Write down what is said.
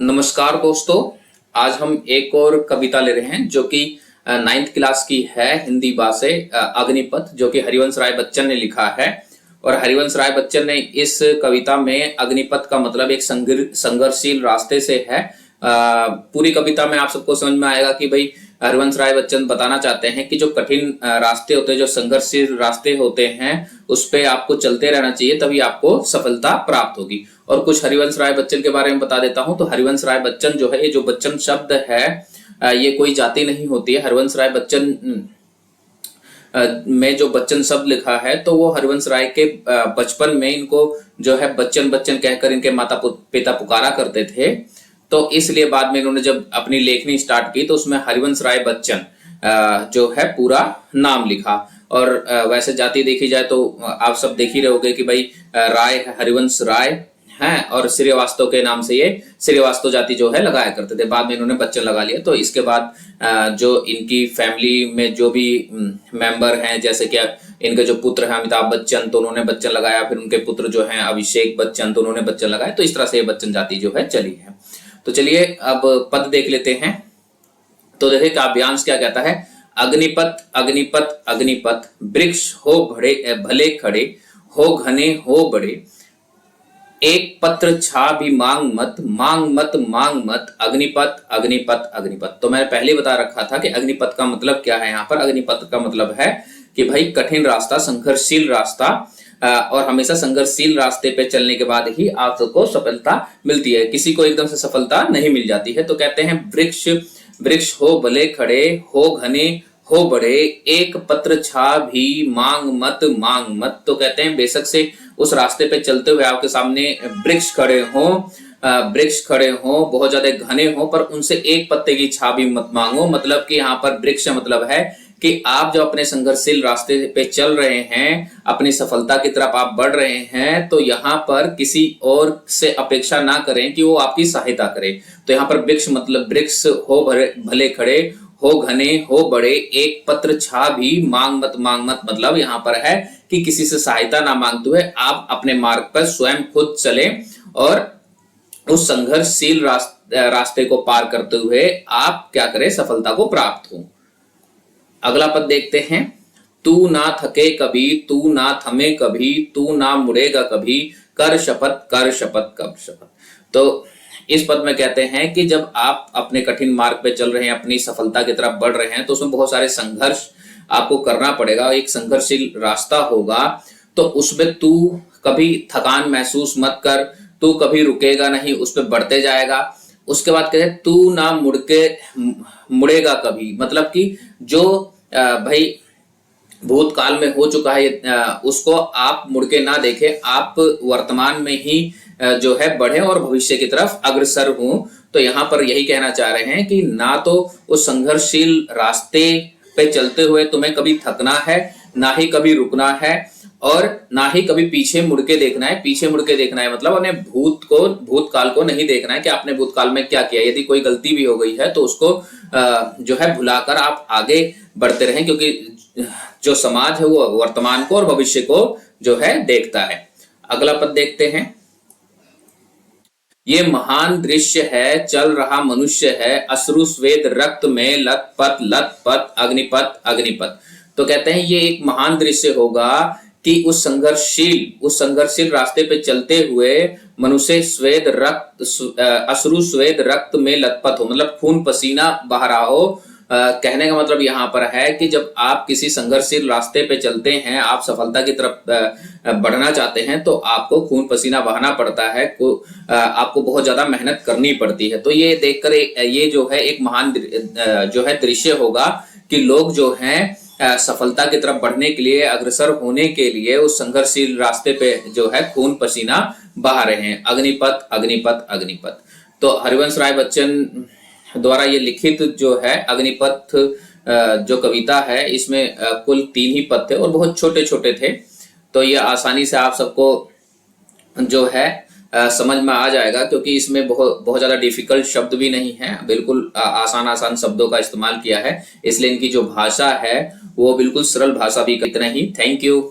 नमस्कार दोस्तों, आज हम एक और कविता ले रहे हैं जो कि 9th क्लास की है, हिंदी भाषा अग्निपथ, जो कि हरिवंश राय बच्चन ने लिखा है। और हरिवंश राय बच्चन ने इस कविता में अग्निपथ का मतलब एक संघर्षशील रास्ते से है। पूरी कविता में आप सबको समझ में आएगा कि भाई हरिवंश राय बच्चन बताना चाहते हैं कि जो कठिन रास्ते होते हैं, जो संघर्षशील रास्ते होते हैं, उस पे आपको चलते रहना चाहिए, तभी आपको सफलता प्राप्त होगी। और कुछ हरिवंश राय बच्चन के बारे में बता देता हूं। तो हरिवंश राय बच्चन जो है, ये जो बच्चन शब्द है, ये कोई जाति नहीं होती है। हरिवंश राय बच्चन में जो बच्चन शब्द लिखा है, तो वो हरिवंश राय के बचपन में इनको जो है बच्चन बच्चन कहकर इनके माता पिता पुकारा करते थे। तो इसलिए बाद में इन्होंने जब अपनी लेखनी स्टार्ट की तो उसमें हरिवंश राय बच्चन जो है पूरा नाम लिखा। और वैसे जाति देखी जाए तो आप सब देख ही रहे होगे कि भाई राय है, हरिवंश राय हैं, और श्रीवास्तव के नाम से ये श्रीवास्तव जाति जो है लगाया करते थे। बाद में इन्होंने बच्चन लगा लिया। तो इसके बाद जो इनकी फैमिली में जो भी मेंबर हैं, जैसे कि इनके जो पुत्र हैं अमिताभ बच्चन, तो उन्होंने बच्चन लगाया। फिर उनके पुत्र जो हैं अभिषेक बच्चन, तो उन्होंने बच्चन लगाया। तो इस तरह से ये बच्चन जाति जो है चली है। तो चलिए अब पद देख लेते हैं। तो देखिए काव्यांश क्या कहता है। अग्निपथ अग्निपथ अग्निपथ, वृक्ष हो बड़े भले खड़े, हो घने हो बड़े, एक पत्र छा भी मांग मत, मांग मत मांग मत, अग्निपथ अग्निपथ अग्निपथ। तो मैं पहले बता रखा था कि अग्निपथ का मतलब क्या है। यहाँ पर अग्निपथ का मतलब है कि भाई कठिन रास्ता, संघर्षशील रास्ता, और हमेशा संघर्षशील रास्ते पे चलने के बाद ही आप सबको सफलता मिलती है। किसी को एकदम से सफलता नहीं मिल जाती है। तो कहते हैं वृक्ष वृक्ष हो भले खड़े, हो घने हो बड़े, एक पत्र छा भी मांग मत मांग मत। तो कहते हैं बेशक से उस रास्ते पे चलते हुए आपके सामने वृक्ष खड़े हो, बहुत ज्यादा घने हो, पर उनसे एक पत्ते की छा भी मत मांगो। मतलब कि यहाँ पर वृक्ष मतलब है कि आप जो अपने संघर्षशील रास्ते पे चल रहे हैं, अपनी सफलता की तरफ आप बढ़ रहे हैं, तो यहाँ पर किसी और से अपेक्षा ना करें कि वो आपकी सहायता करे। तो यहाँ पर वृक्ष मतलब वृक्ष हो भले खड़े, हो घने हो बड़े, एक पत्र छा भी मांग मत मतलब यहाँ पर है कि किसी से सहायता ना मांगते हुए आप अपने मार्ग पर स्वयं खुद चले और उस संघर्षशील रास्ते को पार करते हुए आप क्या करें, सफलता को प्राप्त हो। अगला पद देखते हैं। तू ना थके कभी, तू ना थमे कभी, तू ना मुड़ेगा कभी, कर शपथ कब शपथ। तो इस पद में कहते हैं कि जब आप अपने कठिन मार्ग पे चल रहे हैं, अपनी सफलता की तरफ बढ़ रहे हैं, तो उसमें बहुत सारे संघर्ष आपको करना पड़ेगा। एक संघर्षशील रास्ता होगा, तो उसमें तू कभी थकान महसूस मत कर, तू कभी रुकेगा नहीं, उस पर बढ़ते जाएगा। उसके बाद कहते हैं तू ना मुड़ेगा कभी, मतलब कि जो भाई भूतकाल में हो चुका है उसको आप मुड़ के ना देखें, आप वर्तमान में ही जो है बढ़े और भविष्य की तरफ अग्रसर हो। तो यहाँ पर यही कहना चाह रहे हैं कि ना तो उस संघर्षशील रास्ते पे चलते हुए तुम्हें कभी थकना है, ना ही कभी रुकना है, और ना ही कभी पीछे मुड़ के देखना है। पीछे मुड़ के देखना है मतलब अपने भूतकाल को नहीं देखना है कि आपने भूतकाल में क्या किया। यदि कोई गलती भी हो गई है तो उसको जो है भुलाकर आप आगे बढ़ते रहें, क्योंकि जो समाज है वो वर्तमान को और भविष्य को जो है देखता है। अगला पद देखते हैं। ये महान दृश्य है, चल रहा मनुष्य है, अश्रु स्वेद रक्त में लथपथ अग्निपथ अग्निपथ। तो कहते हैं ये एक महान दृश्य होगा कि उस संघर्षशील रास्ते पे चलते हुए मनुष्य अश्रु स्वेद रक्त में लथपथ हो, मतलब खून पसीना बह रहा हो। कहने का मतलब यहाँ पर है कि जब आप किसी संघर्षशील रास्ते पे चलते हैं, आप सफलता की तरफ बढ़ना चाहते हैं, तो आपको खून पसीना बहाना पड़ता है, आपको बहुत ज्यादा मेहनत करनी पड़ती है। तो ये देखकर ये जो है एक महान जो है दृश्य होगा कि लोग जो हैं सफलता की तरफ बढ़ने के लिए, अग्रसर होने के लिए उस संघर्षशील रास्ते पे जो है खून पसीना बहा रहे हैं। अग्निपथ अग्निपथ अग्निपथ। तो हरिवंश राय बच्चन द्वारा ये लिखित जो है अग्निपथ जो कविता है, इसमें कुल 3 ही पद थे और बहुत छोटे छोटे थे। तो ये आसानी से आप सबको जो है समझ में आ जाएगा, क्योंकि इसमें बहुत ज्यादा डिफिकल्ट शब्द भी नहीं है, बिल्कुल आसान शब्दों का इस्तेमाल किया है, इसलिए इनकी जो भाषा है वो बिल्कुल सरल भाषा भी। इतना ही, थैंक यू।